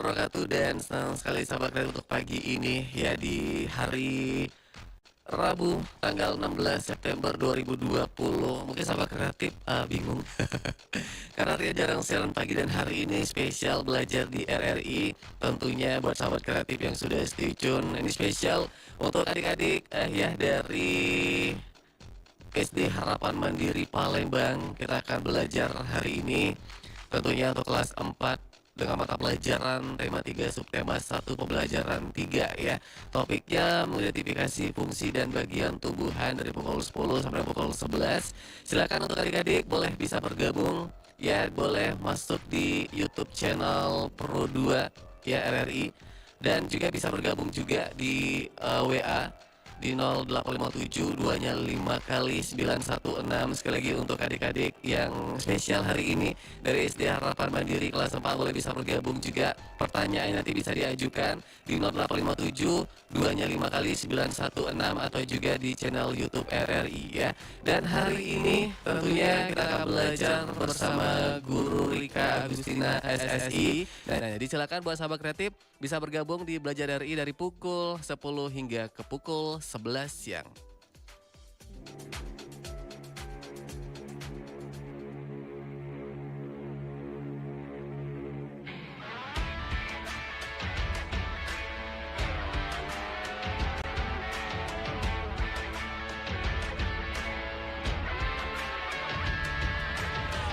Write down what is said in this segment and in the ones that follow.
wabarakatuh dan senang sekali sahabat kreatif untuk pagi ini ya di hari Rabu tanggal 16 September 2020. Mungkin sahabat kreatif bingung karena Ria jarang siaran pagi dan hari ini spesial belajar di RRI. Tentunya buat sahabat kreatif yang sudah stay tune, ini spesial untuk adik-adik ya dari SD Harapan Mandiri Palembang. Kita akan belajar hari ini tentunya untuk kelas 4 dengan mata pelajaran tema 3 subtema 1 pembelajaran 3 ya. Topiknya mengidentifikasi fungsi dan bagian tumbuhan dari pukul 10 sampai pukul 11. Silakan untuk adik-adik boleh bisa bergabung ya, boleh masuk di YouTube channel Pro 2 ya RRI, dan juga bisa bergabung juga di WA di 0857 2 nya 5 kali 916. Sekali lagi untuk adik-adik yang spesial hari ini dari SD Harapan Mandiri kelas 4 boleh bisa bergabung juga. Pertanyaan nanti bisa diajukan di 0857 2 nya 5 kali 916 atau juga di channel YouTube RRI ya. Dan hari ini tentunya kita akan belajar bersama Guru Rika Agustina SSI. Dan jadi silakan buat sahabat kreatif bisa bergabung di Belajar RI dari pukul 10 hingga ke pukul 11 siang.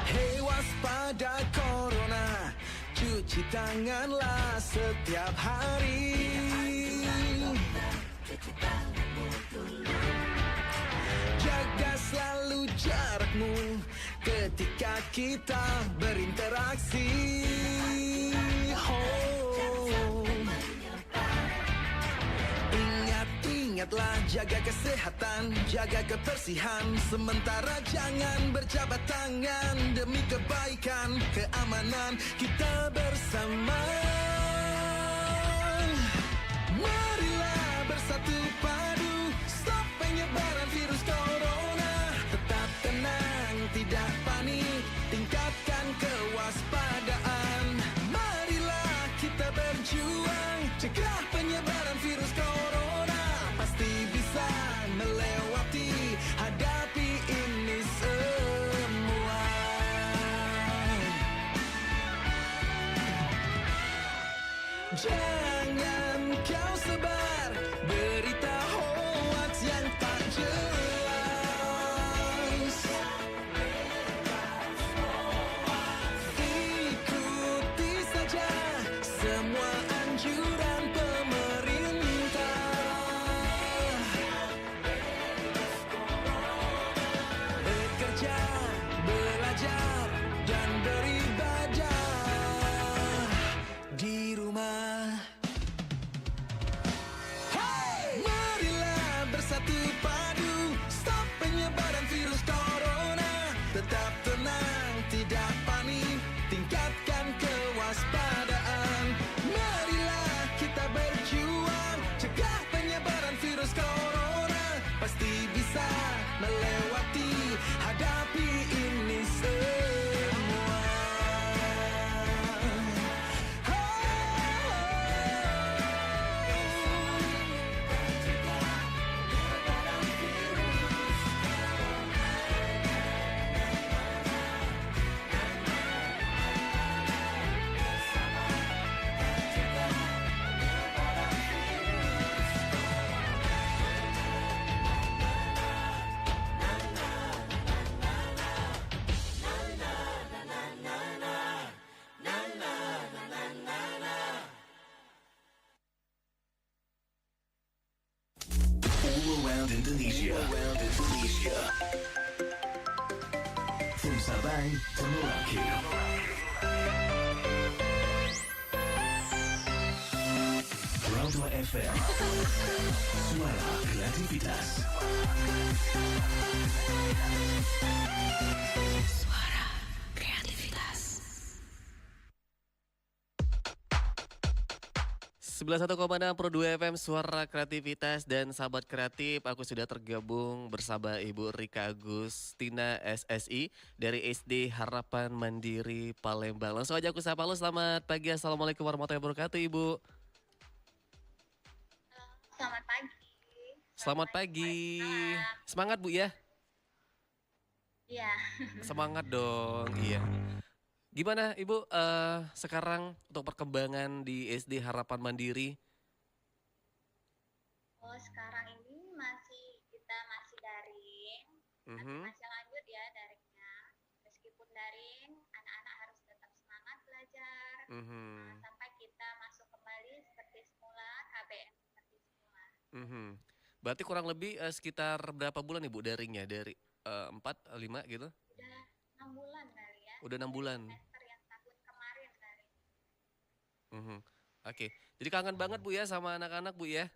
Hey, waspada corona, cuci tanganlah setiap hari. Jaga selalu jarakmu ketika kita berinteraksi. Oh. Ingatlah jaga kesehatan, jaga kebersihan. Sementara jangan berjabat tangan demi kebaikan, keamanan kita bersama. Marilah bersatu padu, stop penyebaran virus corona. Tetap tenang, tidak panik, tingkatkan kewaspadaan. Marilah kita berjuang, cegah penyebaran virus corona. Pasti bisa melewati, hadapi ini semua. Jangan kau sebar berita hoax yang tak jelas. Ikuti saja semua anjuran pemerintah. Bekerja, belajar, dan beribadah di rumah. Hey! Marilah bersatu padu, stop penyebaran virus corona. Tetap tenang, tidak panik, tingkatkan kewaspadaan. Marilah kita berjuang, cegah penyebaran virus corona. Pasti bisa melewati, hadapi ini semua. All around Indonesia. From Sabang to Merauke. Pro 2 FM. Suara kreativitas. Suara kreativitas. 91,6 Pro 2 FM Suara Kreativitas dan Sahabat Kreatif. Aku sudah tergabung bersama Ibu Rika Agustina SSI dari SD Harapan Mandiri Palembang. Langsung aja aku sapa lo, selamat pagi. Assalamualaikum warahmatullahi wabarakatuh Ibu. Selamat pagi. Selamat pagi. Semangat Bu ya. Iya. Semangat dong. Iya. Gimana Ibu sekarang untuk perkembangan di SD Harapan Mandiri? Oh, sekarang ini kita masih daring, Mhm. masih lanjut ya daringnya. Meskipun daring, anak-anak harus tetap semangat belajar Mhm. sampai kita masuk kembali seperti semula, KBM seperti semula. Mhm. Berarti kurang lebih sekitar berapa bulan Ibu daringnya? Dari 4, 5 gitu? Udah 6 bulan kali ya. Udah 6 Dari bulan. semester yang tahun kemarin kali. Mhm. Oke. Jadi kangen banget Bu ya sama anak-anak Bu ya?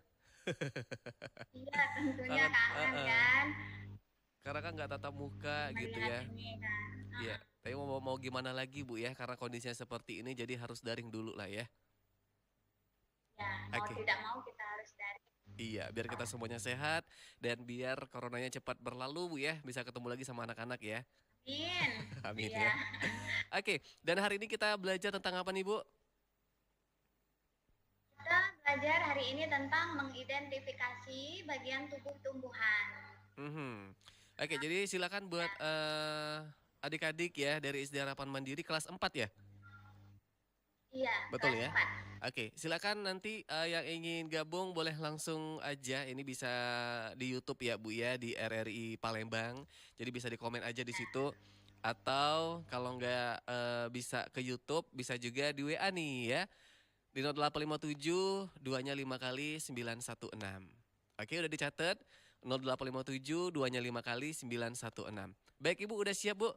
Iya, tentunya Kangen, kangen kan karena kan nggak tatap muka gitu melihat ya. ini kan. Iya. Tapi mau gimana lagi Bu ya? Karena kondisinya seperti ini jadi harus daring dulu lah ya. Ya, mau Oke. tidak mau kita harus daring. Iya, biar kita semuanya sehat dan biar coronanya cepat berlalu Bu ya, bisa ketemu lagi sama anak-anak ya. Amin. Amin Iya. ya. Oke, dan hari ini kita belajar tentang apa nih Bu? Kita belajar hari ini tentang mengidentifikasi bagian tubuh tumbuhan. Mhm. Oke, jadi silakan buat adik-adik ya dari SD Harapan Mandiri kelas 4 ya? Iya, Betul kelas ya? 4. Oke, silakan nanti yang ingin gabung boleh langsung aja. Ini bisa di YouTube ya Bu ya, di RRI Palembang. Jadi bisa di komen aja di situ. Atau kalau nggak bisa ke YouTube, bisa juga di WA nih ya. Di 0857 2-nya 5 kali 916. Oke, udah dicatat. 0857 2-nya 5 kali 916. Baik Ibu, udah siap Bu?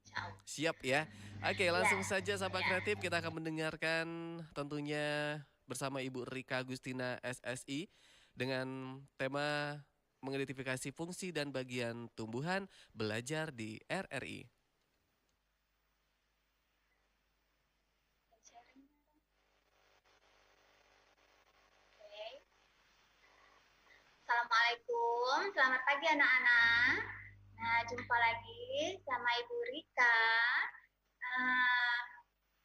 Insya Allah. Siap ya. Oke, langsung saja Sahabat Ya. Kreatif kita akan mendengarkan tentunya bersama Ibu Rika Agustina SSI dengan tema mengidentifikasi fungsi dan bagian tumbuhan belajar di RRI. Oke. Assalamualaikum, selamat pagi anak-anak. Nah, jumpa lagi sama Ibu Rika.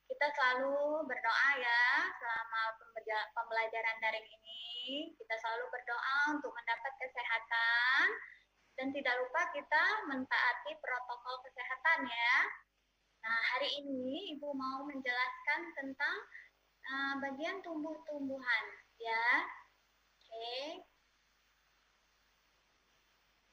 Kita selalu berdoa ya selama pembelajaran daring ini. Kita selalu berdoa untuk mendapat kesehatan dan tidak lupa kita mentaati protokol kesehatan ya. Nah, hari ini Ibu mau menjelaskan tentang bagian tumbuh-tumbuhan ya. Oke.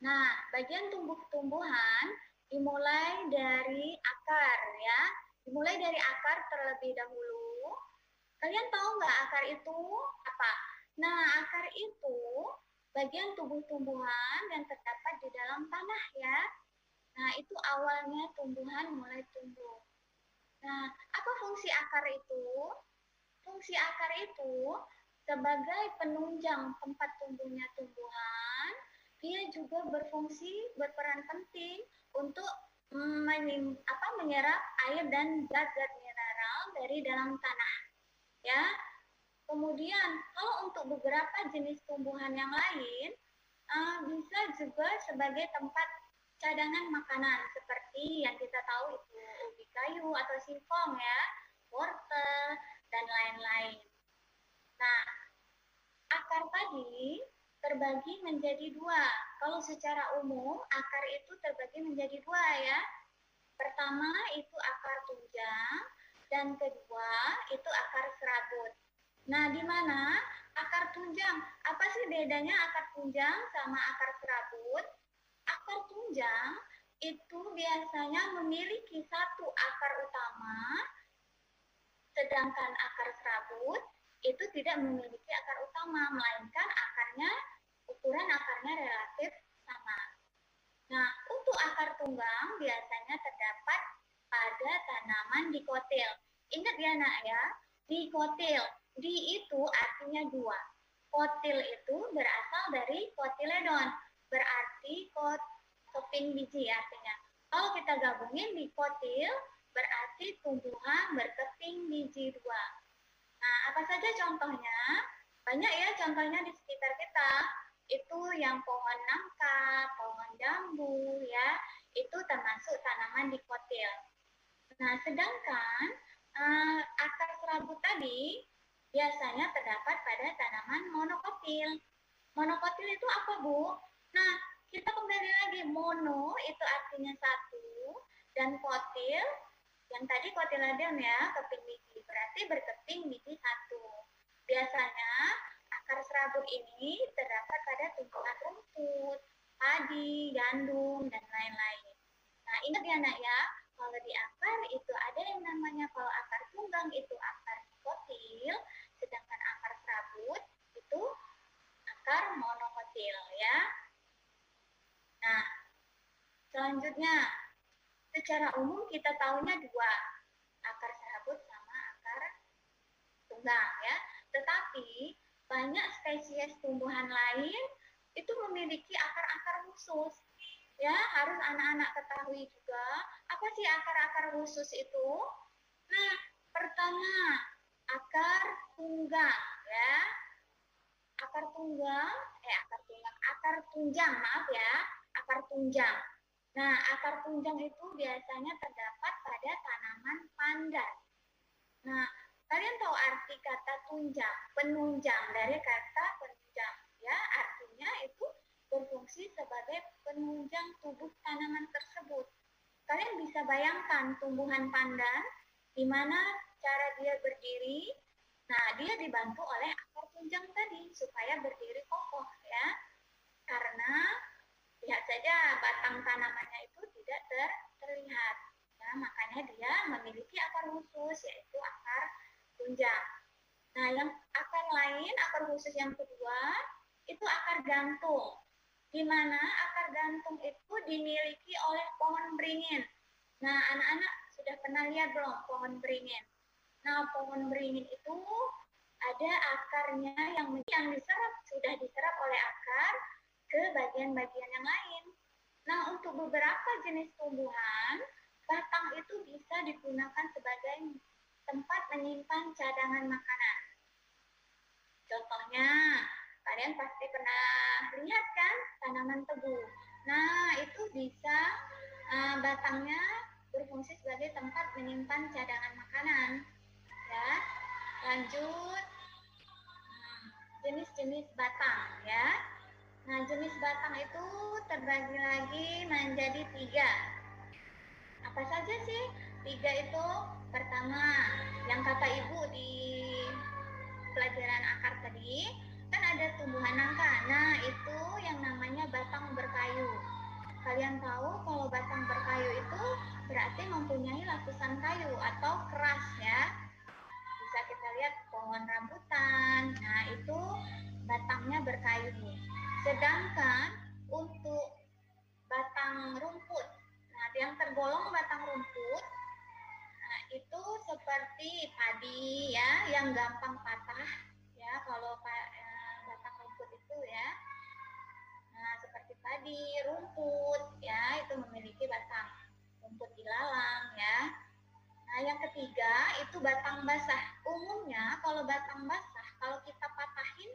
Nah, bagian tumbuh-tumbuhan dimulai dari akar ya. Dimulai dari akar terlebih dahulu. Kalian tahu nggak akar itu apa? Nah, akar itu bagian tubuh-tumbuhan yang terdapat di dalam tanah ya. Nah, itu awalnya tumbuhan mulai tumbuh. Nah, apa fungsi akar itu? Fungsi akar itu sebagai penunjang tempat tumbuhnya tumbuhan, dia juga berperan penting untuk menyerap air dan zat-zat mineral dari dalam tanah. Ya. Kemudian, kalau untuk beberapa jenis tumbuhan yang lain, bisa juga sebagai tempat cadangan makanan seperti yang kita tahu itu ubi kayu atau singkong ya, wortel dan lain-lain. Nah, akar tadi terbagi menjadi dua. Kalau secara umum, akar itu terbagi menjadi dua ya. Pertama itu akar tunjang, dan kedua itu akar serabut. Nah, di mana akar tunjang? Apa sih bedanya akar tunjang sama akar serabut? Akar tunjang itu biasanya memiliki satu akar utama, sedangkan akar serabut itu tidak memiliki akar utama, melainkan ukuran akarnya relatif sama. Nah, untuk akar tunggang biasanya terdapat pada tanaman dikotil. Ingat ya nak ya, dikotil. Di itu artinya dua. Kotil itu berasal dari kotiledon, berarti keping biji artinya. Kalau kita gabungin dikotil, berarti tumbuhan berkeping biji dua. Nah, apa saja contohnya? Banyak ya contohnya di sekitar kita. Itu yang pohon nangka, pohon jambu ya, itu termasuk tanaman dikotil. Nah, sedangkan akar serabut tadi biasanya terdapat pada tanaman monokotil. Monokotil itu apa, Bu? Nah, kita kembali lagi, mono itu artinya satu, dan kotil, yang tadi kotiledon ya, keping biji, berarti berkeping biji satu. Biasanya akar serabut ini terdapat pada tumpukan rumput, padi, gandum, dan lain-lain. Nah, ingat ya nak ya, kalau di akar itu ada yang namanya, kalau akar tunggang itu akar kotil, sedangkan akar serabut itu akar monokotil ya. Nah, selanjutnya secara umum kita tahunya dua, akar serabut sama akar tunggang ya. Tetapi banyak spesies tumbuhan lain itu memiliki akar-akar khusus. Ya, harus anak-anak ketahui juga apa sih akar-akar khusus itu. Nah, pertama akar tunggang ya. Akar tunjang, maaf ya, akar tunjang. Nah, akar tunjang itu biasanya terdapat pada tanaman pandan. Nah, kalian tahu arti kata tunjang, penunjang, dari kata penunjang ya, artinya itu berfungsi sebagai penunjang tubuh tanaman tersebut. Kalian bisa bayangkan tumbuhan pandan, di mana cara dia berdiri. Nah, dia dibantu oleh akar tunjang tadi supaya berdiri kokoh ya. Karena lihat saja batang tanamannya itu tidak terlihat. Ya, makanya dia memiliki akar khusus, yaitu akar tunjang. Nah, yang akar lain, akar khusus yang kedua, itu akar gantung. Di mana akar gantung itu dimiliki oleh pohon beringin. Nah, anak-anak sudah pernah lihat belum pohon beringin? Nah, pohon beringin itu ada akarnya yang diserap, sudah diserap oleh akar ke bagian-bagian yang lain. Nah, untuk beberapa jenis tumbuhan, batang itu bisa digunakan sebagai tempat menyimpan cadangan makanan. Contohnya, kalian pasti pernah lihat kan tanaman tebu. Nah, itu bisa batangnya berfungsi sebagai tempat menyimpan cadangan makanan. Ya, lanjut jenis-jenis batang ya. Nah, jenis batang itu terbagi lagi menjadi 3. Apa saja sih 3 itu? Pertama, yang kata ibu di pelajaran akar tadi, kan ada tumbuhan nangka. Nah, itu yang namanya batang berkayu. Kalian tahu kalau batang berkayu itu berarti mempunyai lapisan kayu atau keras ya. Bisa kita lihat pohon rambutan. Nah, itu batangnya berkayu. Sedangkan untuk batang rumput, nah yang tergolong batang rumput, nah itu seperti padi ya, yang gampang patah ya kalau batang rumput itu ya. Nah, seperti padi, rumput ya, itu memiliki batang rumput ilalang ya. Nah, yang ketiga itu batang basah. Umumnya kalau batang basah, kalau kita patahin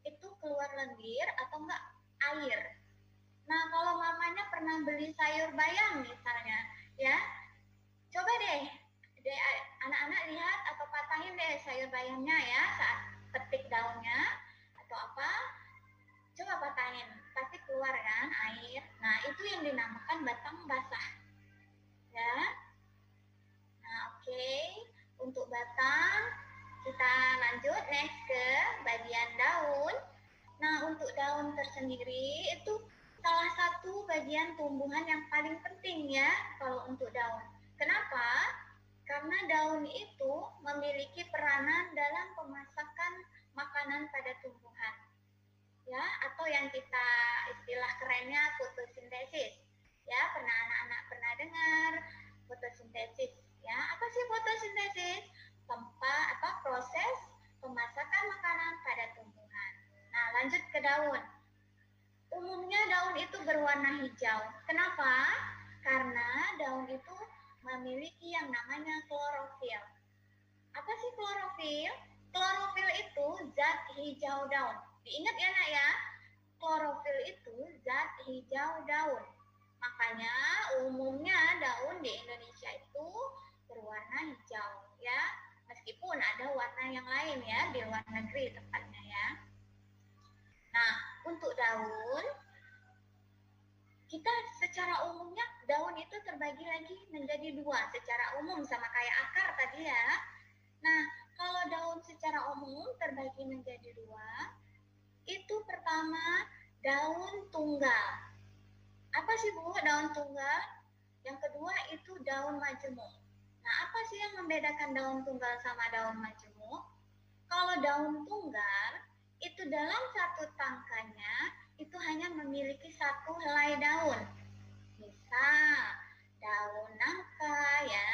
itu keluar lendir atau enggak air. Nah, kalau mamanya pernah beli sayur bayam misalnya, ya, coba deh anak-anak lihat atau patahin deh sayur bayamnya ya saat petik daunnya atau apa, coba patahin, pasti keluar kan air. Nah, itu yang dinamakan batang basah, ya. Nah, oke. Untuk batang, kita lanjut next ke bagian daun. Nah, untuk daun tersendiri itu salah satu bagian tumbuhan yang paling penting ya kalau untuk daun. Kenapa? Karena daun itu memiliki peranan dalam pemasakan makanan pada tumbuhan. Ya, atau yang kita istilah kerennya fotosintesis. Ya, anak-anak pernah dengar fotosintesis. Ya, apa sih fotosintesis? Proses pemasakan makanan pada tumbuhan. Nah, lanjut ke daun. Umumnya daun itu berwarna hijau. Kenapa? Karena daun itu memiliki yang namanya klorofil. Apa sih klorofil? Klorofil itu zat hijau daun. Diingat ya nak ya, klorofil itu zat hijau daun. Makanya umumnya daun di Indonesia itu berwarna hijau ya. Meskipun ada warna yang lain ya di luar negeri tepatnya ya. Nah, untuk daun kita secara umumnya daun itu terbagi lagi menjadi dua secara umum sama kayak akar tadi ya. Nah, kalau daun secara umum terbagi menjadi dua, itu pertama daun tunggal. Apa sih Bu daun tunggal? Yang kedua itu daun majemuk. Nah, apa sih yang membedakan daun tunggal sama daun majemuk? Kalau daun tunggal itu dalam satu tangkainya itu hanya memiliki satu helai daun. Misal daun nangka ya,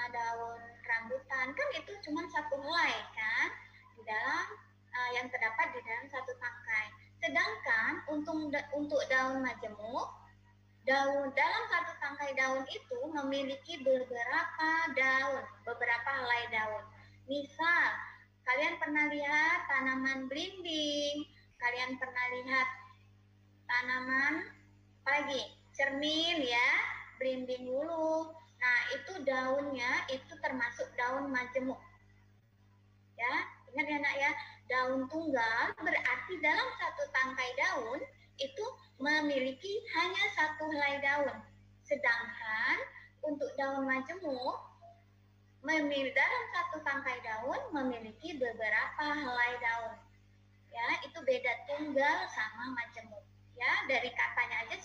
daun rambutan kan itu cuma satu helai kan di dalam yang terdapat di dalam satu tangkai. Sedangkan untuk daun majemuk, daun dalam satu tangkai daun itu memiliki beberapa daun, beberapa helai daun. Misal kalian pernah lihat tanaman belimbing, kalian pernah lihat tanaman apa lagi? Cermin ya, belimbing hulu. Nah, itu daunnya itu termasuk daun majemuk. Ya, ingat ya nak ya, daun tunggal berarti dalam satu tangkai daun itu memiliki hanya satu helai daun. Sedangkan untuk daun majemuk dalam satu tangkai daun memiliki beberapa helai daun. Ya, itu beda tunggal sama majemuk. Ya, dari katanya aja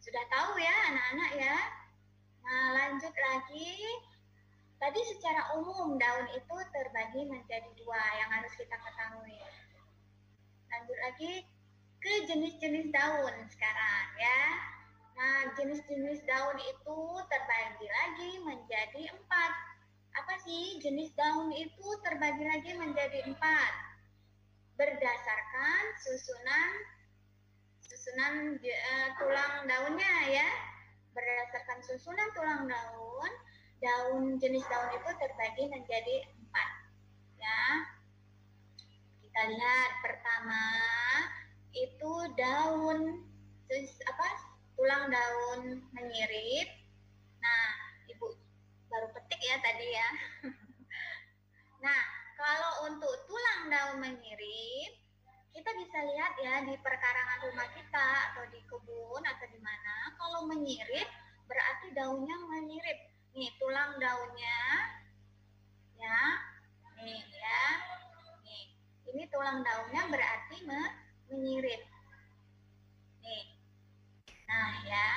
sudah tahu ya anak-anak ya. Nah, lanjut lagi. Tadi secara umum daun itu terbagi menjadi dua yang harus kita ketahui. Lanjut lagi ke jenis-jenis daun sekarang ya. Nah, jenis-jenis daun itu terbagi lagi menjadi 4. Apa sih jenis daun itu terbagi lagi menjadi 4? Berdasarkan susunan tulang daunnya ya. Berdasarkan susunan tulang daun jenis daun itu terbagi menjadi 4 ya. Kita lihat pertama itu tulang daun menyirip. Nah, Ibu baru petik ya tadi ya. Nah, kalau untuk tulang daun menyirip, kita bisa lihat ya di perkarangan rumah kita atau di kebun atau di mana. Kalau menyirip berarti daunnya menyirip. Nih tulang daunnya, ya, nih ya, nih. Ini tulang daunnya berarti menyirip. Nih. Nah ya.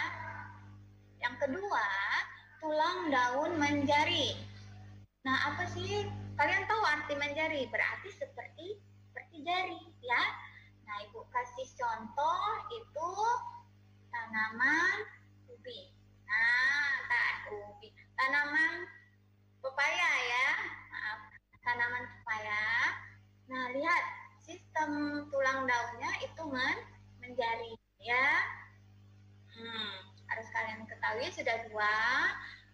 Yang kedua, tulang daun menjari. Nah, apa sih? Kalian tahu arti menjari? Berarti seperti jari, ya. Nah, Ibu kasih contoh itu tanaman ubi. Nah, ubi. Tanaman pepaya ya. Maaf, tanaman pepaya. Nah, lihat sistem tulang daunnya itu menjari, ya. Harus kalian ketahui sudah dua.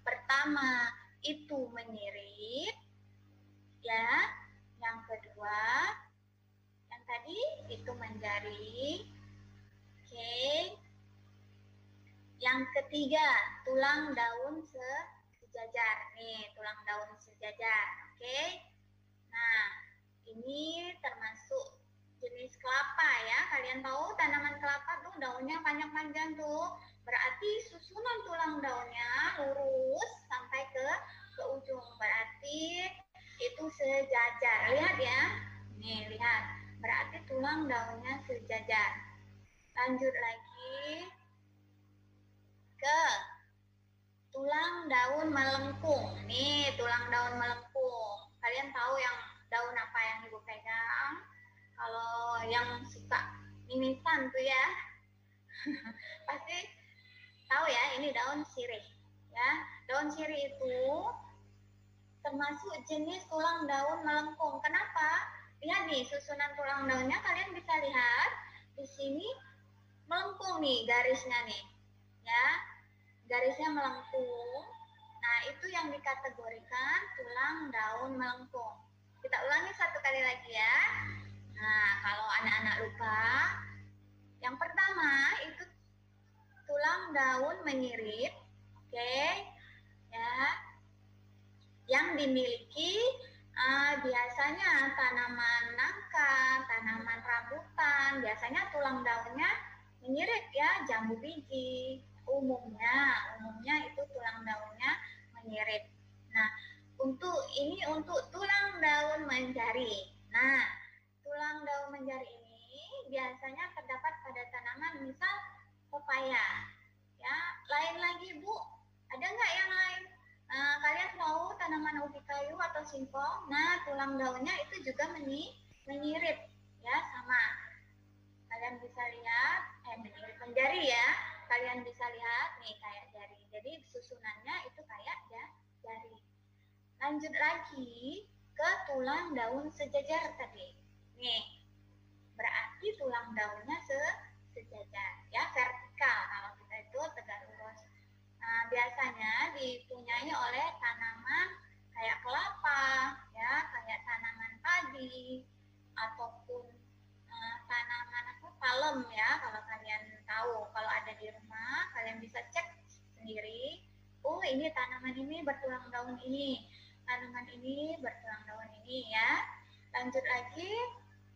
Pertama itu menyirip, ya. Yang kedua, yang tadi itu menjari. Oke. Yang ketiga, tulang daun sejajar. Nih, tulang daun sejajar. Oke. Nah, ini termasuk jenis kelapa ya. Kalian tahu tanaman kelapa tuh daunnya panjang-panjang tuh. Berarti susunan tulang daunnya lurus sampai ke ujung. Berarti itu sejajar. Lihat ya. Nih, lihat. Berarti tulang daunnya sejajar. Lanjut lagi ke tulang daun melengkung. Nih, tulang daun melengkung. Kalian tahu yang daun apa yang Ibu pegang? Kalau yang suka mimisan tuh ya, pasti tahu ya, ini daun sirih. Ya, daun sirih itu termasuk jenis tulang daun melengkung. Kenapa? Lihat nih, susunan tulang daunnya kalian bisa lihat di sini melengkung nih garisnya nih. Ya, garisnya melengkung. Nah, itu yang dikategorikan tulang daun melengkung. Kita kita ulangi satu kali lagi ya. Nah, kalau anak-anak lupa, yang pertama itu tulang daun menyirip, oke, ya, yang dimiliki biasanya tanaman nangka, tanaman rambutan, biasanya tulang daunnya menyirip ya, jambu biji, umumnya itu tulang daunnya menyirip. Nah, untuk tulang daun menjari. Nah, tulang daun menjari ini biasanya terdapat pada tanaman misal pepaya. Ya, lain lagi Bu, ada nggak yang lain? Kalian tahu tanaman ubi kayu atau singkong? Nah, tulang daunnya itu juga menyirip, ya sama. Kalian bisa lihat, menyirip menjari ya. Kalian bisa lihat nih kayak jari. Jadi susunannya itu kayak jari. Lanjut lagi ke tulang daun sejajar tadi. Nih, berarti tulang daunnya sejajar, ya vertikal. Kalau kita itu tegak lurus. Nah, biasanya dipunyai oleh tanaman kayak kelapa, ya, kayak tanaman padi, ataupun tanaman palem ya. Kalau kalian tahu, kalau ada di rumah, kalian bisa cek sendiri. Oh, ini tanaman ini bertulang daun ini, tanaman ini bertulang daun ini ya. Lanjut lagi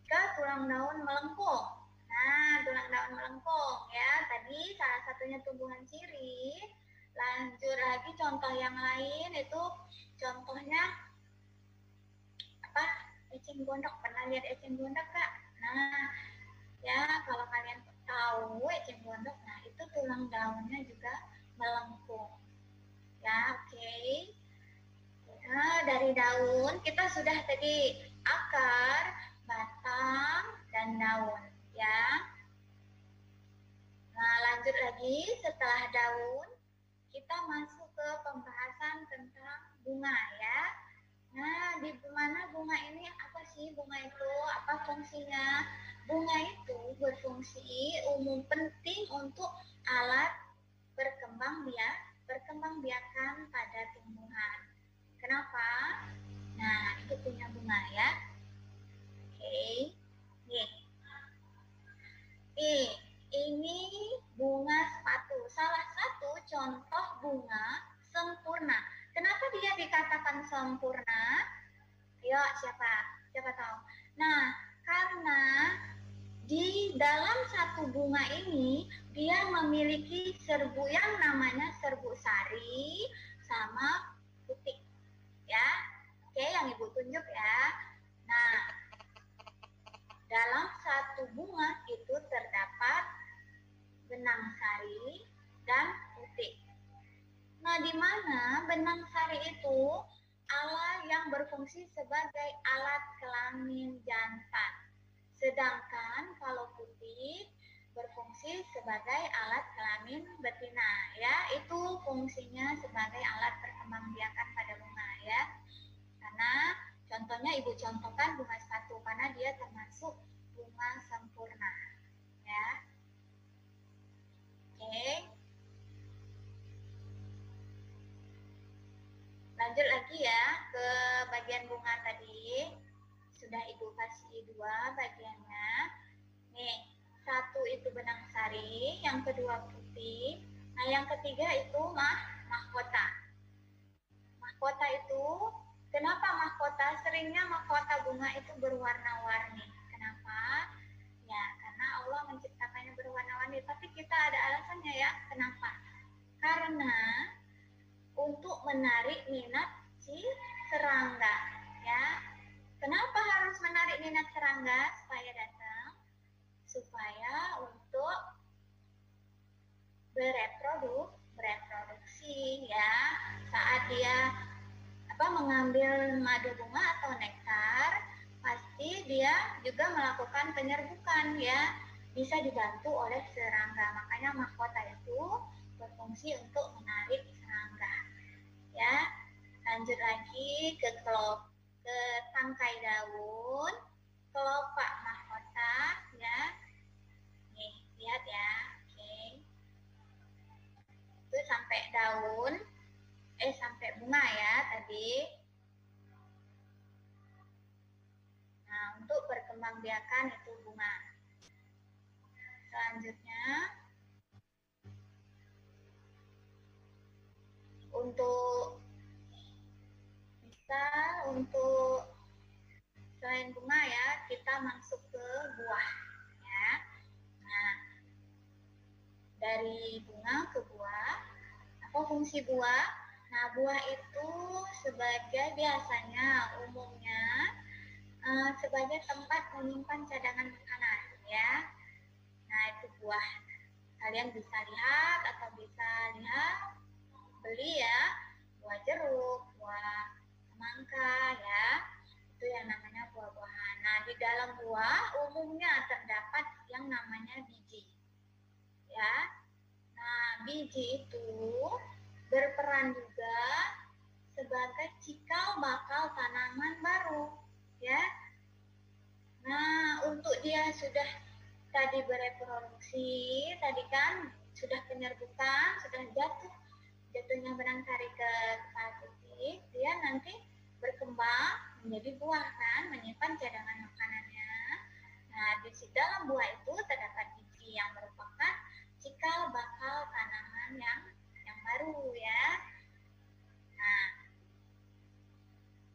ke tulang daun melengkung. Nah, tulang daun melengkung ya. Tadi salah satunya tumbuhan sirih. Lanjut lagi contoh yang lain itu contohnya apa? Eceng gondok. Pernah lihat eceng gondok Kak? Nah, ya kalau kalian tahu eceng gondok, nah itu tulang daunnya juga melengkung. Ya, oke. Nah, dari daun kita sudah tadi akar, batang, dan daun ya. Nah, lanjut lagi setelah daun kita masuk ke pembahasan tentang bunga ya. Nah, di mana bunga ini apa sih bunga itu? Apa fungsinya? Bunga itu berfungsi umum penting untuk alat berkembang biakan pada tumbuhan. Kenapa? Nah, itu punya bunga ya. Oke. Nih, ini bunga sepatu. Salah satu contoh bunga sempurna. Kenapa dia dikatakan sempurna? Ayo, siapa tahu? Nah, karena di dalam satu bunga ini dia memiliki serbu yang namanya serbu sari sama putih. Ya. Oke, yang Ibu tunjuk ya. Nah, dalam satu bunga itu terdapat benang sari dan putih. Nah, di mana benang sari itu alat yang berfungsi sebagai alat kelamin jantan. Sedangkan kalau putih berfungsi sebagai alat kelamin betina ya, itu fungsinya sebagai alat perkembangbiakan pada bunga ya. Karena contohnya Ibu contohkan bunga sepatu karena dia termasuk bunga sempurna ya. Oke. Lanjut lagi ya ke bagian bunga tadi. Sudah Ibu kasih dua bagiannya. Nih, satu itu benang sari, yang kedua putih. Nah, yang ketiga itu mahkota. Mahkota itu, kenapa mahkota? Seringnya mahkota bunga itu berwarna-warni. Kenapa? Ya, karena Allah menciptakannya berwarna-warni. Tapi kita ada alasannya ya. Kenapa? Karena untuk menarik minat si serangga. Ya, kenapa harus menarik minat serangga supaya datang? Supaya untuk bereproduksi ya. Saat dia mengambil madu bunga atau nektar, pasti dia juga melakukan penyerbukan ya. Bisa dibantu oleh serangga. Makanya mahkota itu berfungsi untuk menarik serangga. Ya. Lanjut lagi ke tangkai daun, kelopak mahkota ya. Nih, lihat ya. Oke. Itu sampai daun, sampai bunga ya tadi. misalkan itu bunga. Selanjutnya, untuk selain bunga ya, kita masuk ke buah ya. Nah, dari bunga ke buah, apa fungsi buah? Nah, buah itu biasanya umumnya sebagai tempat menyimpan cadangan makanan ya. Nah, itu buah. Kalian bisa lihat atau bisa beli ya, buah jeruk, buah semangka ya. Itu yang namanya buah-buahan. Nah, di dalam buah umumnya terdapat yang namanya biji. Ya. Nah, biji itu berperan juga sebagai cikal bakal tanaman baru, ya. Nah, untuk dia sudah tadi bereproduksi, tadi kan sudah penyerbukan, sudah jatuhnya benang sari ke kepala titik, dia nanti berkembang menjadi buah kan, menyimpan cadangan makanannya. Nah, di dalam buah itu terdapat biji yang merupakan cikal bakal tanaman yang baru ya.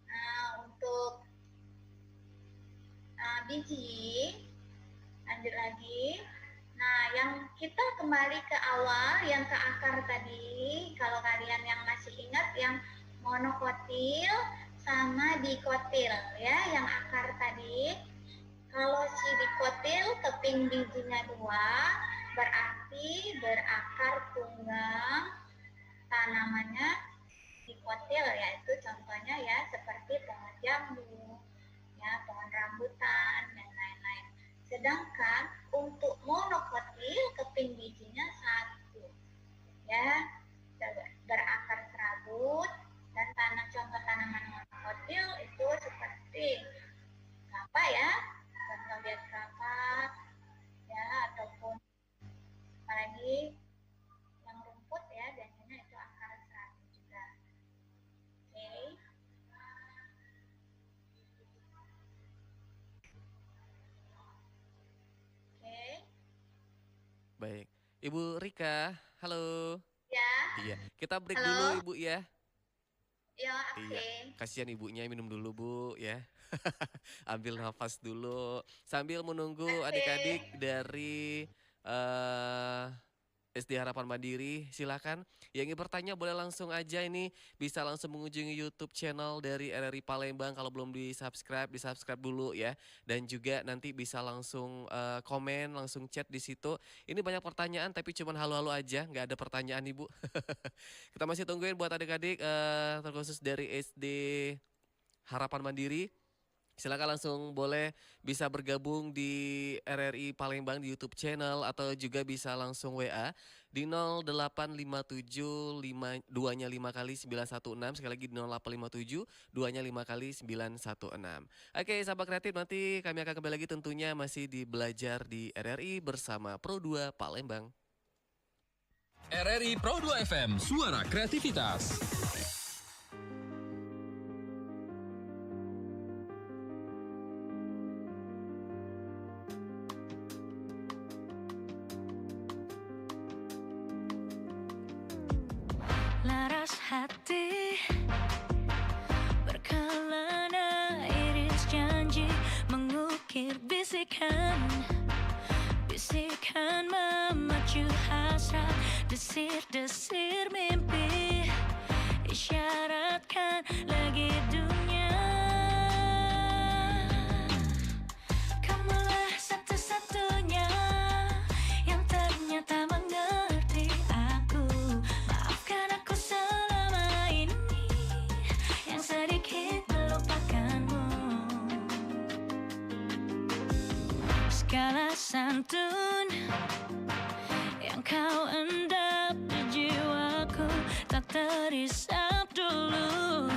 Nah, untuk biji, lanjut lagi. Nah, yang kita kembali ke awal, yang ke akar tadi, kalau kalian yang masih ingat yang monokotil sama dikotil ya, yang akar tadi. Kalau si dikotil keping bijinya 2, berarti berakar tunggang tanamannya dikotil, yaitu contohnya ya seperti pohon jambu, ya pohon rambutan dan lain-lain. Sedangkan untuk monokotil keping bijinya 1, ya berakar serabut, dan contoh tanaman monokotil itu seperti kelapa ya, contoh lihat kelapa ya, ataupun apalagi yang rumput ya, biasanya itu akar serabut juga. Oke. Oke. Baik. Ibu Rika, halo. Ya. Iya, kita break Halo. dulu Ibu ya. Ya, oke. Iya, kasihan ibunya, minum dulu Bu ya. Ambil nafas dulu sambil menunggu Oke. adik-adik dari SD Harapan Mandiri. Silakan yang ingin bertanya boleh langsung aja, ini bisa langsung mengunjungi YouTube channel dari RRI Palembang. Kalau belum di-subscribe dulu ya. Dan juga nanti bisa langsung komen, langsung chat di situ. Ini banyak pertanyaan tapi cuman halo-halo aja, nggak ada pertanyaan Ibu. Kita masih tungguin buat adik-adik terkhusus dari SD Harapan Mandiri. Silakan langsung boleh bisa bergabung di RRI Palembang di YouTube channel, atau juga bisa langsung WA di 0857 2-nya 5 kali 916. Sekali lagi di 0857 2-nya 5 kali 916. Oke, sahabat kreatif, nanti kami akan kembali lagi tentunya masih di Belajar di RRI bersama Pro 2 Palembang. RRI Pro 2 FM, suara kreativitas. Laras hati berkelana, iris janji mengukir bisikan memacu hasrat, desir-desir mimpi, isyaratkan lagi dunia. Kamulah satu-satunya yang ternyata mengerti aku. Maafkan aku selama ini yang sedikit melupakanmu. Segala santun yang kau endap di jiwaku tak terisap dulu.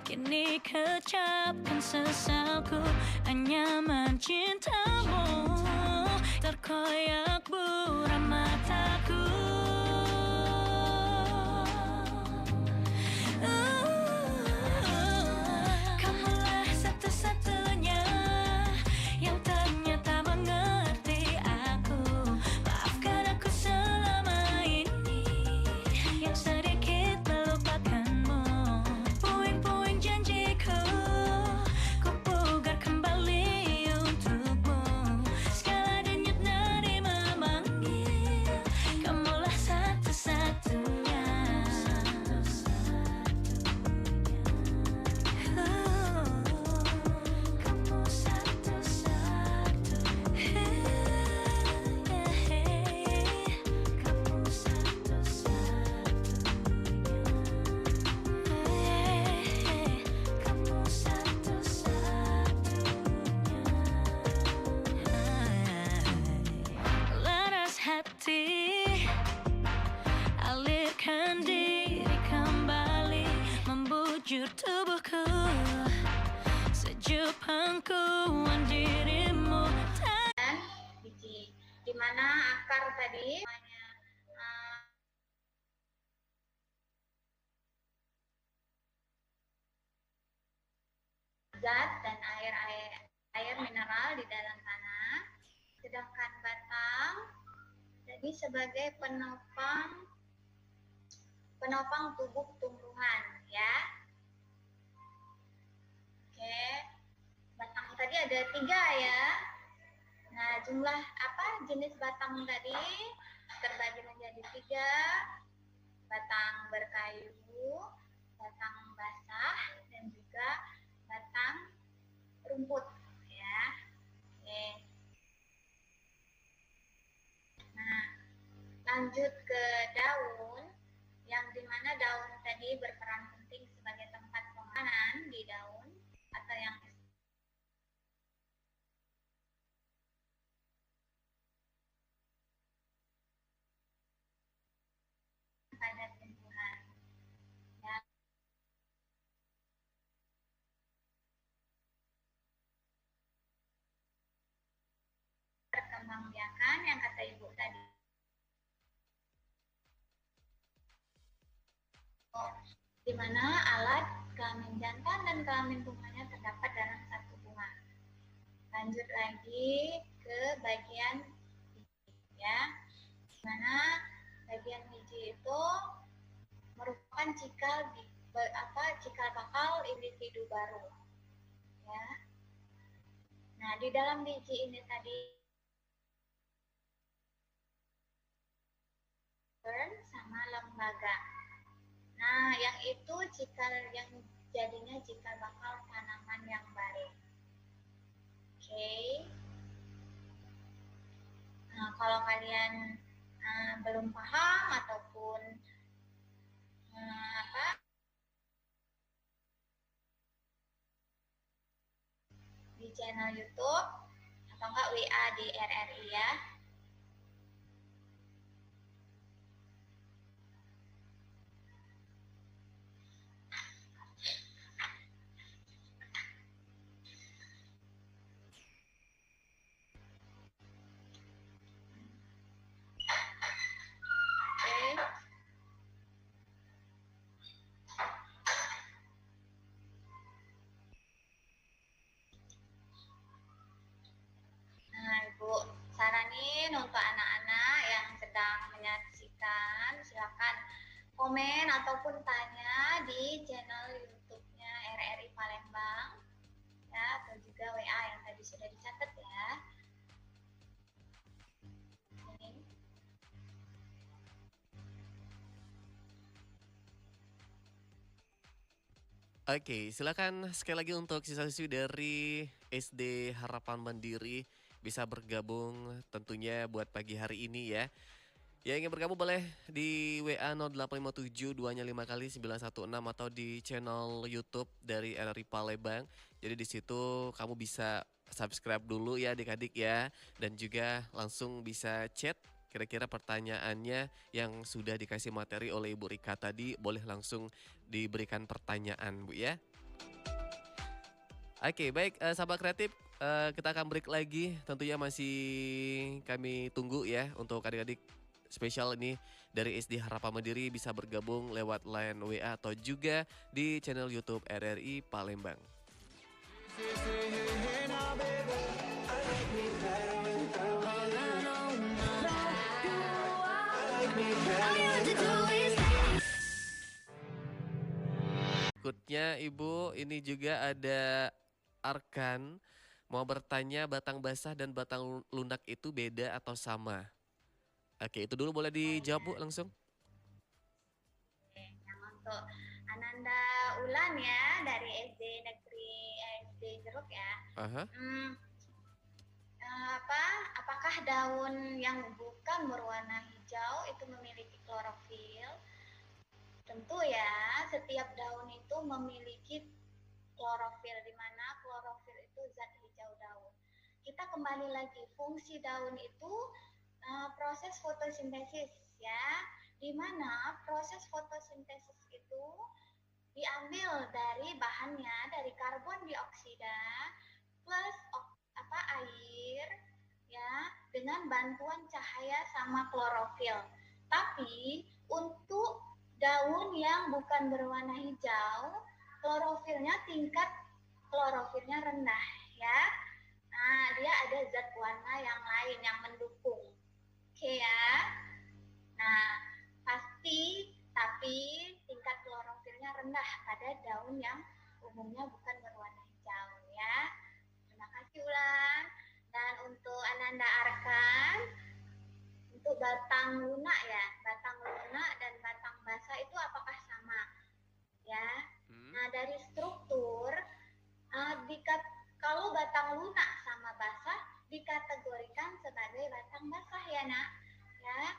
Kini kecapkan sesalku, hanya mencintamu. Terkoyak buram mataku. Kamulah satu-satunya yang ternyata mana akar tadi namanya zat dan air mineral di dalam tanah, sedangkan batang jadi sebagai penopang tubuh tumbuhan ya. Oke, batang tadi ada 3 ya. Nah, jumlah jenis batang tadi terbagi menjadi 3, batang berkayu, batang basah, dan juga batang rumput ya. Oke. Nah, lanjut ke daun, yang dimana daun tadi berperan penting sebagai tempat pemakanan di daun atau yang pada tumbuhan. Ya. Perkembangbiakan yang kata ibu tadi. Di mana alat kelamin jantan dan kelamin tunggalnya terdapat dalam satu bunga. Lanjut lagi ke bagian biji ya. Di mana bagian biji itu merupakan cikal bakal individu baru. Ya. Nah, di dalam biji ini tadi sama lembaga. Nah, yang itu yang jadinya cikal bakal tanaman yang baru. Oke. Nah, kalau kalian belum paham ataupun di channel YouTube atau enggak WA di RRI ya. Ibu saranin untuk anak-anak yang sedang menyaksikan, silakan komen ataupun tanya di channel YouTube-nya RRI Palembang ya, atau juga WA yang tadi sudah dicatat ya. Oke, silakan sekali lagi untuk siswa-siswi dari SD Harapan Mandiri bisa bergabung tentunya buat pagi hari ini ya. Yang ingin bergabung boleh di WA 0857 2-nya 5 kali 916 atau di channel YouTube dari RRI Palembang. Jadi di situ kamu bisa subscribe dulu ya adik-adik ya, dan juga langsung bisa chat kira-kira pertanyaannya yang sudah dikasih materi oleh Ibu Rika tadi, boleh langsung diberikan pertanyaan Bu ya. Oke, baik sahabat kreatif, kita akan break lagi, tentunya masih kami tunggu ya untuk adik-adik spesial ini dari SD Harapan Mandiri bisa bergabung lewat line WA atau juga di channel YouTube RRI Palembang. Berikutnya Ibu, ini juga ada Arkan mau bertanya batang basah dan batang lunak itu beda atau sama? Oke, itu dulu boleh dijawab Bu langsung. Oke, yang untuk Ananda Ulan ya dari SD Jeruk ya. Apakah daun yang bukan berwarna hijau itu memiliki klorofil? Tentu ya, setiap daun itu memiliki klorofil, di mana klorofil itu zat hijau daun. Kita kembali lagi, fungsi daun itu proses fotosintesis ya, di mana proses fotosintesis itu diambil dari bahannya, dari karbon dioksida plus air ya, dengan dengan bantuan cahaya sama klorofil. Tapi untuk daun yang bukan berwarna hijau, tingkat klorofilnya rendah ya. Nah, dia ada zat warna yang lain yang mendukung. Oke ya. Nah, tapi tingkat klorofilnya rendah pada daun yang umumnya bukan berwarna hijau ya. Terima kasih Ulan. Dan untuk Ananda Arkan, untuk batang lunak ya, batang lunak dan batang basah itu apakah sama? Ya. Nah, dari struktur kalau batang lunak sama basah dikategorikan sebagai batang basah ya Nak. Ya.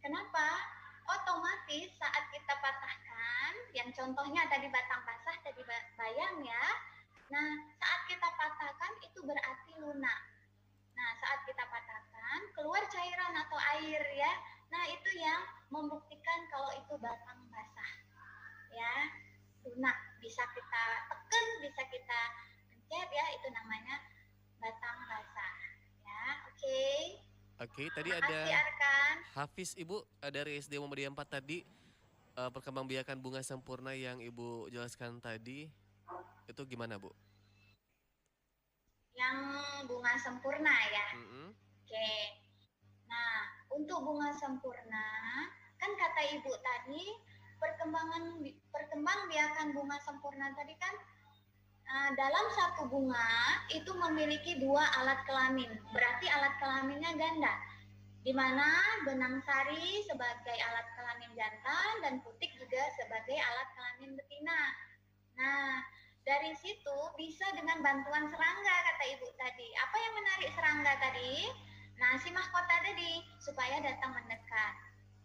Kenapa? Otomatis saat kita patahkan, yang contohnya tadi batang basah tadi bayang ya. Nah, saat kita patahkan itu berarti lunak. Nah, saat kita patahkan keluar cairan atau air ya. Nah, itu yang membuktikan kalau itu batang basah. Ya, lunak. Bisa kita tekan, bisa kita pencet ya, itu namanya batang basah. Ya, oke. Oke, tadi Terima ada kasih, Arkan. Hafiz Ibu dari SD Muhammadiyah 4 tadi, perkembangbiakan bunga sempurna yang Ibu jelaskan tadi, itu gimana Bu? Yang bunga sempurna ya. Mm-mm. Oke. Nah, untuk bunga sempurna, kan kata Ibu tadi perkembangbiakan bunga sempurna tadi kan dalam satu bunga itu memiliki 2 alat kelamin. Berarti alat kelaminnya ganda. Di mana benang sari sebagai alat kelamin jantan dan putik juga sebagai alat kelamin betina. Nah, dari situ bisa dengan bantuan serangga kata Ibu tadi. Apa yang menarik serangga tadi? Nah, si mahkota tadi supaya datang mendekat.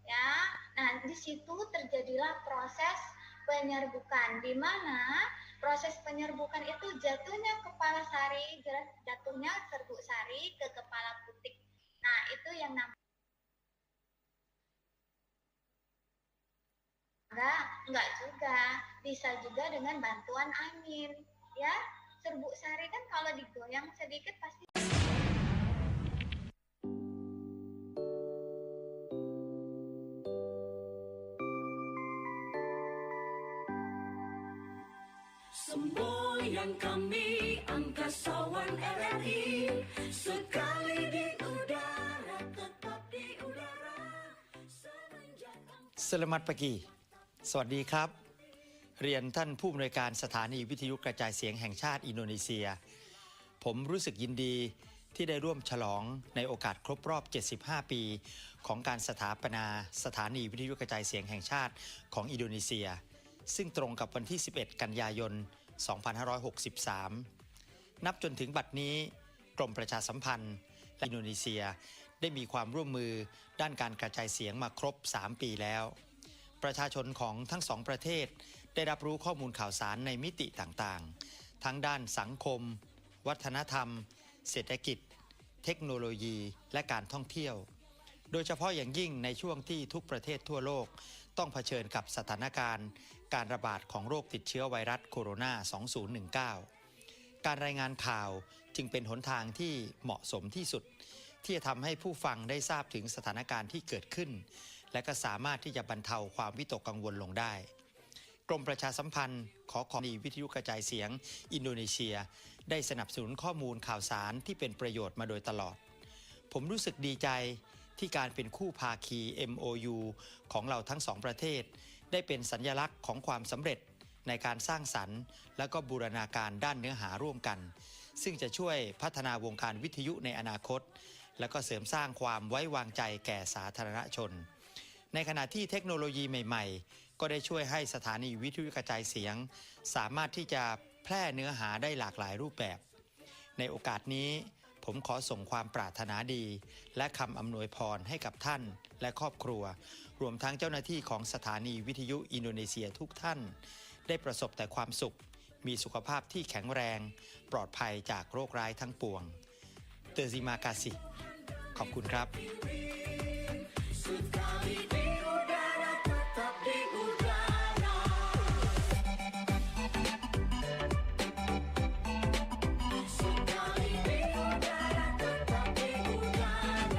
Ya. Nah, di situ terjadilah proses penyerbukan di mana proses penyerbukan itu jatuhnya kepala sari, jatuhnya serbuk sari ke kepala putik. Nah, itu yang namanya enggak juga, bisa juga dengan bantuan angin ya. Serbuk sari kan kalau digoyang sedikit pasti Semboyan kami angkasawan RRI, sekali di udara tetap di udara semenjak. Selamat pagi สวัสดีครับ เรียนท่านผู้อำนวยการสถานีวิทยุกระจายเสียงแห่งชาติอินโดนีเซีย ผมรู้สึกยินดีที่ได้ร่วมฉลองในโอกาสครบรอบ 75 ปีของการสถาปนาสถานีวิทยุกระจายเสียงแห่งชาติของอินโดนีเซีย ซึ่งตรงกับวันที่ 11 กันยายน 2563 นับจนถึงบัดนี้กรมประชาสัมพันธ์และอินโดนีเซียได้มีความร่วมมือด้านการกระจายเสียงมาครบ 3 ปีแล้ว ประชาชนของทั้งสองประเทศได้รับรู้ข้อมูลข่าวสารในมิติต่างๆ ทั้งด้านสังคม วัฒนธรรม เศรษฐกิจ เทคโนโลยีและการท่องเที่ยว โดยเฉพาะอย่างยิ่งในช่วงที่ทุกประเทศทั่วโลกต้องเผชิญกับสถานการณ์การระบาดของโรคติดเชื้อไวรัสโคโรนา 2019 การรายงานข่าวจึงเป็นหนทางที่เหมาะสมที่สุดที่จะทำให้ผู้ฟังได้ทราบถึงสถานการณ์ที่เกิดขึ้นและก็สามารถที่จะบรรเทาความวิตกกังวลลงได้กรมประชาสัมพันธ์ขอวิทยุกระจายเสียงอินโดนีเซียได้สนับสนุนข้อมูลข่าวสารที่เป็นประโยชน์มาโดยตลอดผมรู้สึกดีใจที่การเป็นคู่ภาคี MOU ของเราทั้งสองประเทศได้เป็นสัญลักษณ์ของความสำเร็จในการสร้างสรรค์และก็บูรณาการด้านเนื้อหาร่วมกันซึ่งจะช่วยพัฒนาวงการวิทยุในอนาคตและก็เสริมสร้างความไว้วางใจแก่สาธารณชนในขณะที่เทคโนโลยีใหม่ๆก็ได้ช่วยให้สถานีวิทยุกระจายเสียงสามารถที่จะแพร่เนื้อหาได้หลากหลายรูปแบบในโอกาสนี้ผมขอส่งความปรารถนาดีและคำอำนวยพรให้กับท่านและครอบครัวรวมทั้งเจ้าหน้าที่ของสถานีวิทยุอินโดนีเซียทุกท่านได้ประสบแต่ความสุขมีสุขภาพที่แข็งแรงปลอดภัยจากโรคร้ายทั้งปวงเตอร์ซิมากาซิขอบคุณครับ Sekali di udara tetap di udara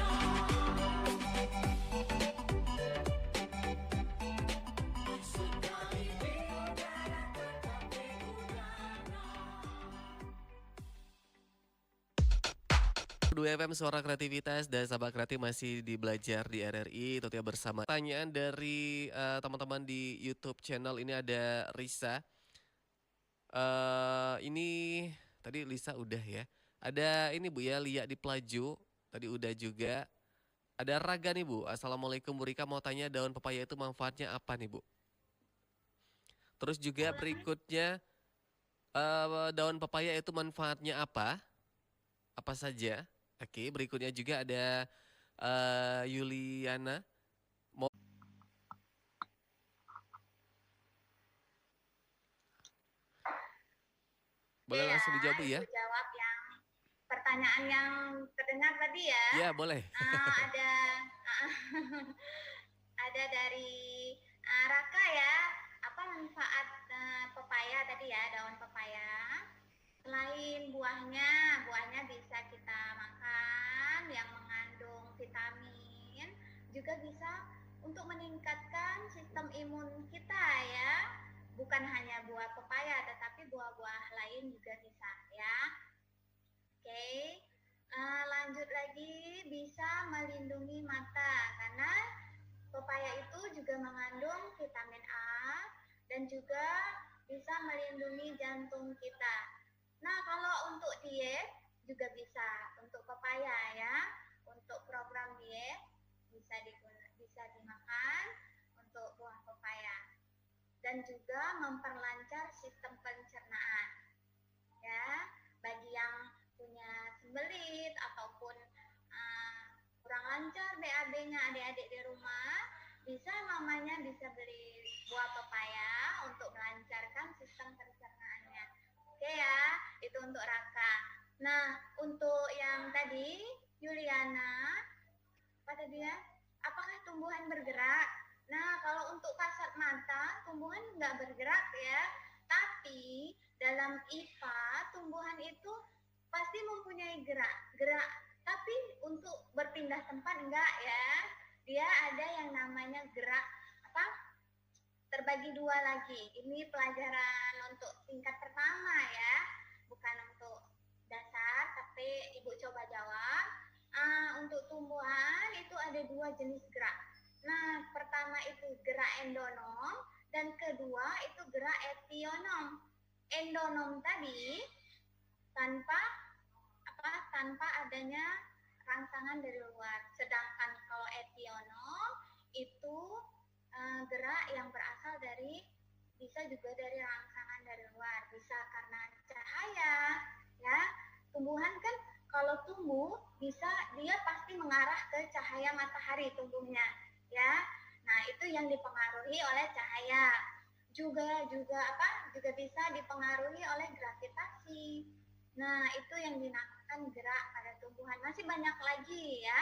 Pro2 FM Suara Kreativitas dan sahabat kreatif masih di belajar di RRI tentunya bersama. Pertanyaan dari teman-teman di YouTube channel ini ada Risa. Ini tadi Lisa udah ya. Ada ini Bu ya, Lia di Pelaju tadi udah juga. Ada Raga nih Bu. Assalamualaikum Bu Rika, mau tanya daun pepaya itu manfaatnya apa nih Bu? Terus juga berikutnya daun pepaya itu manfaatnya apa? Apa saja? Oke, berikutnya juga ada Yuliana. Boleh Iya, langsung dijawab Bu ya? Ibu jawab yang pertanyaan yang terdengar tadi ya. Iya, boleh. Ada ada dari Raka ya. Apa manfaat pepaya tadi ya, daun pepaya? Selain buahnya bisa kita makan yang mengandung vitamin, juga bisa untuk meningkatkan sistem imun kita ya. Bukan hanya buah pepaya, tetapi buah-buah lain juga bisa ya. Oke, lanjut lagi, bisa melindungi mata karena pepaya itu juga mengandung vitamin A dan juga bisa melindungi jantung kita. Nah, kalau untuk diet juga bisa untuk pepaya ya. Untuk program diet bisa dimakan untuk buah pepaya. Dan juga memperlancar sistem pencernaan. Ya, bagi yang punya sembelit ataupun kurang lancar BAB-nya adik-adik di rumah, bisa beli buah pepaya untuk melancarkan sistem pencernaannya. Oke ya, itu untuk Raka. Nah, untuk yang tadi Yuliana, apa tadi ya? Apakah tumbuhan bergerak? Nah, kalau untuk kasat mata, tumbuhan nggak bergerak ya. Tapi dalam IPA, tumbuhan itu pasti mempunyai gerak. Tapi untuk berpindah tempat enggak ya. Dia ada yang namanya gerak terbagi dua lagi. Ini pelajaran untuk tingkat pertama ya, bukan untuk dasar, tapi Ibu coba jawab. Untuk tumbuhan itu ada dua jenis gerak. Nah, pertama itu gerak endonom dan kedua itu gerak epionom. Endonom tadi tanpa adanya rangsangan dari luar. Sedangkan kalau epionom itu gerak yang berasal bisa juga dari rangsangan dari luar, bisa karena cahaya ya. Tumbuhan kan kalau tumbuh dia pasti mengarah ke cahaya matahari tumbuhnya ya. Nah, itu yang dipengaruhi oleh cahaya. Juga bisa dipengaruhi oleh gravitasi. Nah, itu yang dinamakan gerak pada tumbuhan. Masih banyak lagi ya.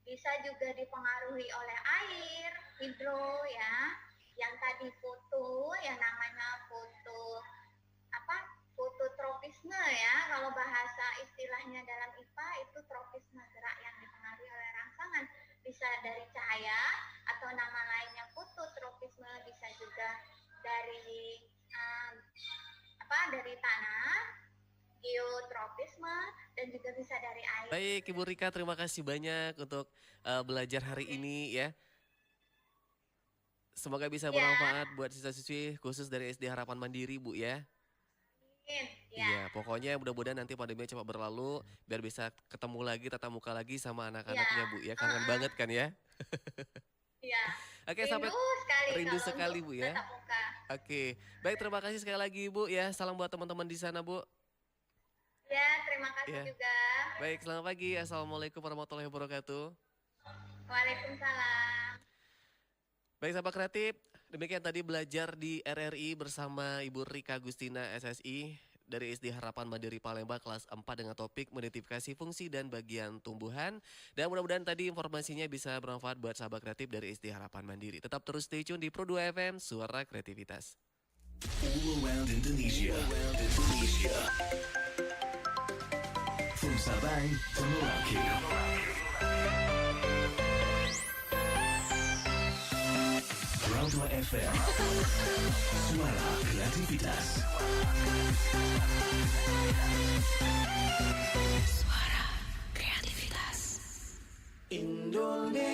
Bisa juga dipengaruhi oleh air, hidro ya. Yang tadi foto, yang namanya fototropisme ya. Kalau bahasa istilahnya dalam IPA itu tropisme, gerak yang dipengaruhi oleh rangsangan. Bisa dari cahaya atau nama lainnya fototropisme, bisa juga dari tanah, geotropisme, dan juga bisa dari air. Baik Ibu Rika, terima kasih banyak untuk belajar hari ini ya. Semoga bisa bermanfaat buat siswa-siswi khusus dari SD Harapan Mandiri Bu ya. Iya, pokoknya mudah-mudahan nanti pandemi cepat berlalu biar bisa ketemu lagi, tatap muka lagi sama anak-anaknya Bu ya. Kangen banget kan ya? Iya. Oke, rindu sekali Bu ya. Oke, baik, terima kasih sekali lagi Bu ya. Salam buat teman-teman di sana Bu. Ya, terima kasih juga. Baik, selamat pagi. Assalamualaikum warahmatullahi wabarakatuh. Waalaikumsalam. Baik sahabat kreatif, demikian tadi belajar di RRI bersama Ibu Rika Agustina SSI dari SD Harapan Mandiri Palembang kelas 4 dengan topik mengidentifikasi fungsi dan bagian tumbuhan. Dan mudah-mudahan tadi informasinya bisa bermanfaat buat sahabat kreatif dari SD Harapan Mandiri. Tetap terus stay tune di Pro2 FM, Suara Kreativitas. All around Indonesia. From Sabang to Merauke. Pro2 FM. Suara Kreativitas. Suara Kreativitas. Indonesia,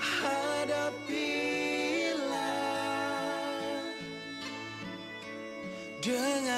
hadapilah dengan